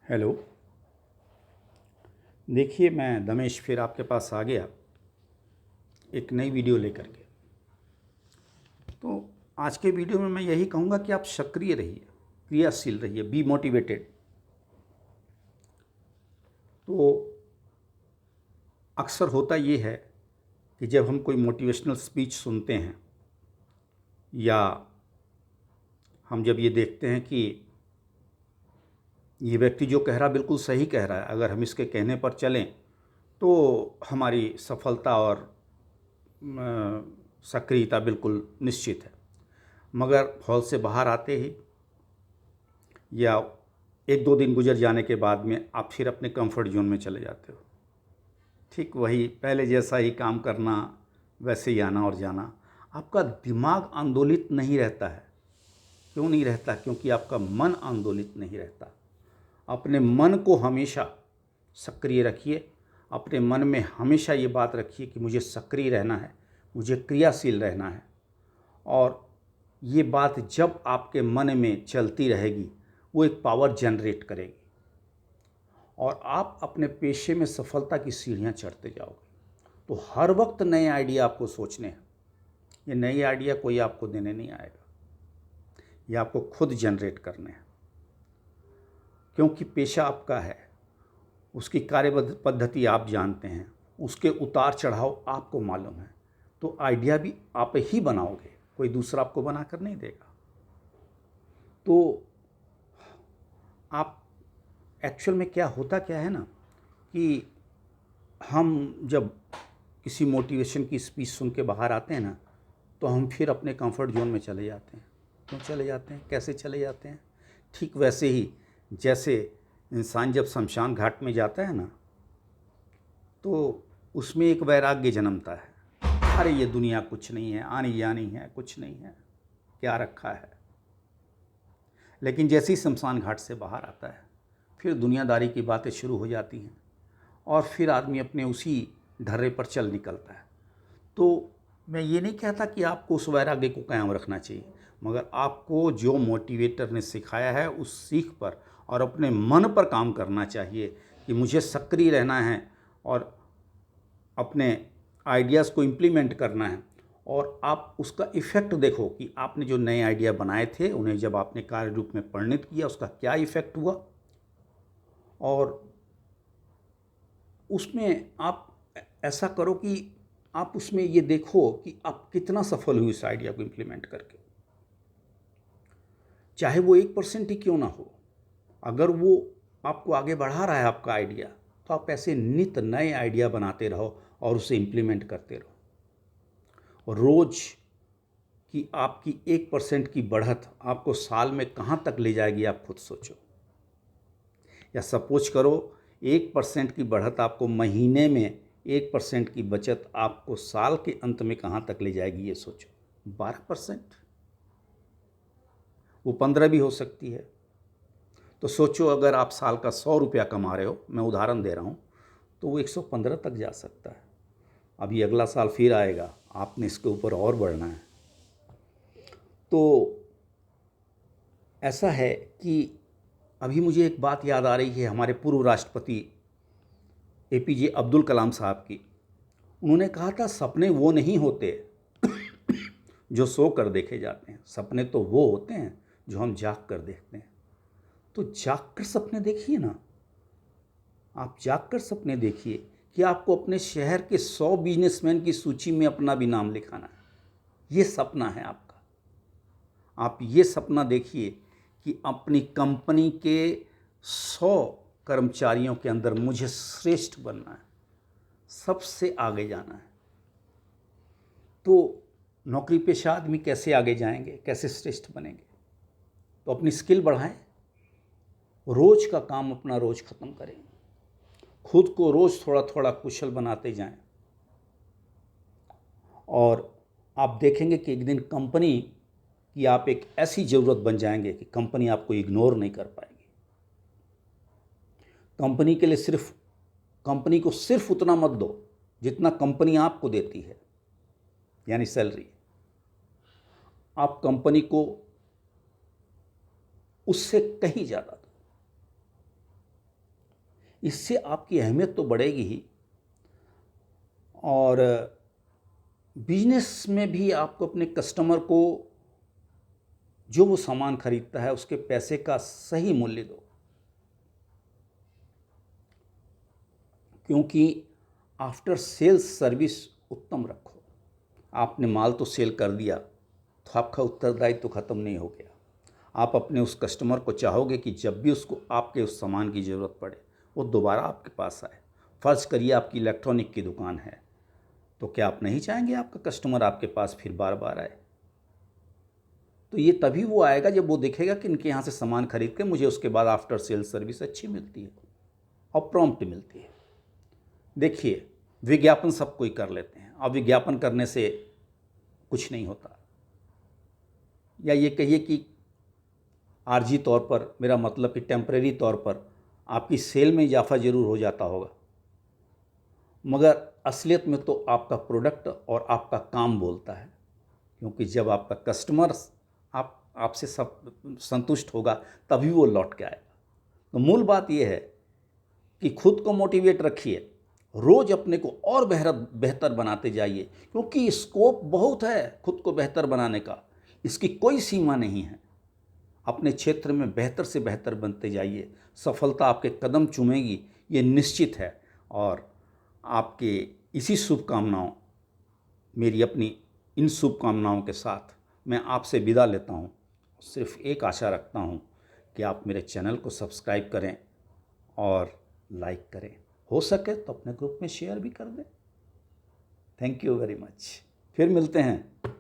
Hello. देखिए, मैं दमेश फिर आपके पास आ गया एक नई वीडियो लेकर के। तो आज के वीडियो में मैं यही कहूँगा कि आप सक्रिय रहिए, क्रियाशील रहिए, बी मोटिवेटेड। तो अक्सर होता ये है कि जब हम कोई मोटिवेशनल स्पीच सुनते हैं या हम जब ये देखते हैं कि ये व्यक्ति जो कह रहा बिल्कुल सही कह रहा है, अगर हम इसके कहने पर चलें तो हमारी सफलता और सक्रियता बिल्कुल निश्चित है। मगर हॉल से बाहर आते ही या एक दो दिन गुजर जाने के बाद में आप फिर अपने कंफर्ट जोन में चले जाते हो। ठीक वही पहले जैसा ही काम करना, वैसे ही आना और जाना। आपका दिमाग आंदोलित नहीं रहता है। क्यों नहीं रहता? क्योंकि आपका मन आंदोलित नहीं रहता। अपने मन को हमेशा सक्रिय रखिए। अपने मन में हमेशा ये बात रखिए कि मुझे सक्रिय रहना है, मुझे क्रियाशील रहना है। और ये बात जब आपके मन में चलती रहेगी वो एक पावर जनरेट करेगी और आप अपने पेशे में सफलता की सीढ़ियाँ चढ़ते जाओगे। तो हर वक्त नए आइडिया आपको सोचने हैं। ये नए आइडिया कोई आपको देने नहीं आएगा, ये आपको खुद जनरेट करने हैं। क्योंकि पेशा आपका है, उसकी कार्य पद्धति आप जानते हैं, उसके उतार चढ़ाव आपको मालूम है। तो आइडिया भी आप ही बनाओगे, कोई दूसरा आपको बना कर नहीं देगा। तो आप एक्चुअल में क्या है ना कि हम जब किसी मोटिवेशन की स्पीच सुन के बाहर आते हैं ना, तो हम फिर अपने कंफर्ट जोन में चले जाते हैं। क्यों चले जाते हैं? कैसे चले जाते हैं? ठीक वैसे ही जैसे इंसान जब शमशान घाट में जाता है ना, तो उसमें एक वैराग्य जन्मता है। अरे ये दुनिया कुछ नहीं है, आनी जानी है, कुछ नहीं है, क्या रखा है। लेकिन जैसे ही शमशान घाट से बाहर आता है, फिर दुनियादारी की बातें शुरू हो जाती हैं और फिर आदमी अपने उसी ढर्रे पर चल निकलता है। तो मैं ये नहीं कहता कि आपको उस वैराग्य को कायम रखना चाहिए, मगर आपको जो मोटिवेटर ने सिखाया है उस सीख पर और अपने मन पर काम करना चाहिए कि मुझे सक्रिय रहना है और अपने आइडियाज़ को इम्प्लीमेंट करना है। और आप उसका इफ़ेक्ट देखो कि आपने जो नए आइडिया बनाए थे उन्हें जब आपने कार्य रूप में परिणत किया, उसका क्या इफ़ेक्ट हुआ। और उसमें आप ऐसा करो कि आप उसमें ये देखो कि आप कितना सफल हुए इस आइडिया को इम्प्लीमेंट करके। चाहे वो 1% ही क्यों ना हो, अगर वो आपको आगे बढ़ा रहा है आपका आइडिया, तो आप ऐसे नित नए आइडिया बनाते रहो और उसे इम्प्लीमेंट करते रहो। और रोज़ की आपकी 1% की बढ़त आपको साल में कहाँ तक ले जाएगी, आप खुद सोचो। या सपोज करो 1% की बढ़त आपको महीने में, 1% की बचत आपको साल के अंत में कहाँ तक ले जाएगी, ये सोचो। 12%, वो 15 भी हो सकती है। तो सोचो अगर आप साल का 100 रुपया कमा रहे हो, मैं उदाहरण दे रहा हूँ, तो वो 115 तक जा सकता है। अभी अगला साल फिर आएगा, आपने इसके ऊपर और बढ़ना है। तो ऐसा है कि अभी मुझे एक बात याद आ रही है हमारे पूर्व राष्ट्रपति APJ अब्दुल कलाम साहब की। उन्होंने कहा था, सपने वो नहीं होते जो सो कर देखे जाते हैं, सपने तो वो होते हैं जो हम जाग कर देखते हैं। तो जाग कर सपने देखिए ना, आप जाग कर सपने देखिए कि आपको अपने शहर के 100 बिजनेसमैन की सूची में अपना भी नाम लिखाना है। ये सपना है आपका। आप ये सपना देखिए कि अपनी कंपनी के 100 कर्मचारियों के अंदर मुझे श्रेष्ठ बनना है, सबसे आगे जाना है। तो नौकरी पेशा आदमी कैसे आगे जाएंगे, कैसे श्रेष्ठ बनेंगे? तो अपनी स्किल बढ़ाएं, रोज का काम अपना रोज ख़त्म करें, खुद को रोज़ थोड़ा थोड़ा कुशल बनाते जाएं। और आप देखेंगे कि एक दिन कंपनी की आप एक ऐसी ज़रूरत बन जाएंगे कि कंपनी आपको इग्नोर नहीं कर पाएगी। कंपनी के लिए कंपनी को सिर्फ उतना मत दो जितना कंपनी आपको देती है, यानी सैलरी। आप कंपनी को उससे कहीं ज़्यादा दो। इससे आपकी अहमियत तो बढ़ेगी ही, और बिजनेस में भी आपको अपने कस्टमर को जो वो सामान खरीदता है उसके पैसे का सही मूल्य दो, क्योंकि आफ्टर सेल्स सर्विस उत्तम रखो। आपने माल तो सेल कर दिया तो आपका उत्तरदायित्व तो ख़त्म नहीं हो गया। आप अपने उस कस्टमर को चाहोगे कि जब भी उसको आपके उस सामान की ज़रूरत पड़े वो दोबारा आपके पास आए। फ़र्ज़ करिए आपकी इलेक्ट्रॉनिक की दुकान है, तो क्या आप नहीं चाहेंगे आपका कस्टमर आपके पास फिर बार बार आए? तो ये तभी वो आएगा जब वो देखेगा कि इनके यहाँ से सामान खरीद के मुझे उसके बाद आफ्टर सेल सर्विस अच्छी मिलती है और प्रॉम्प्ट मिलती है। देखिए, विज्ञापन सब कोई कर लेते हैं, और विज्ञापन करने से कुछ नहीं होता, या ये कहिए कि आर्जी तौर पर, मेरा मतलब कि टेम्परेरी तौर पर आपकी सेल में इजाफा ज़रूर हो जाता होगा, मगर असलियत में तो आपका प्रोडक्ट और आपका काम बोलता है। क्योंकि जब आपका कस्टमर आपसे सब संतुष्ट होगा तभी वो लौट के आएगा। तो मूल बात ये है कि खुद को मोटिवेट रखिए, रोज़ अपने को और बेहतर बनाते जाइए, क्योंकि स्कोप बहुत है खुद को बेहतर बनाने का, इसकी कोई सीमा नहीं है। अपने क्षेत्र में बेहतर से बेहतर बनते जाइए, सफलता आपके कदम चूमेगी, ये निश्चित है। और आपके इसी शुभकामनाओं, मेरी अपनी इन शुभकामनाओं के साथ मैं आपसे विदा लेता हूँ। सिर्फ एक आशा रखता हूँ कि आप मेरे चैनल को सब्सक्राइब करें और लाइक करें, हो सके तो अपने ग्रुप में शेयर भी कर दें। Thank you very much. फिर मिलते हैं।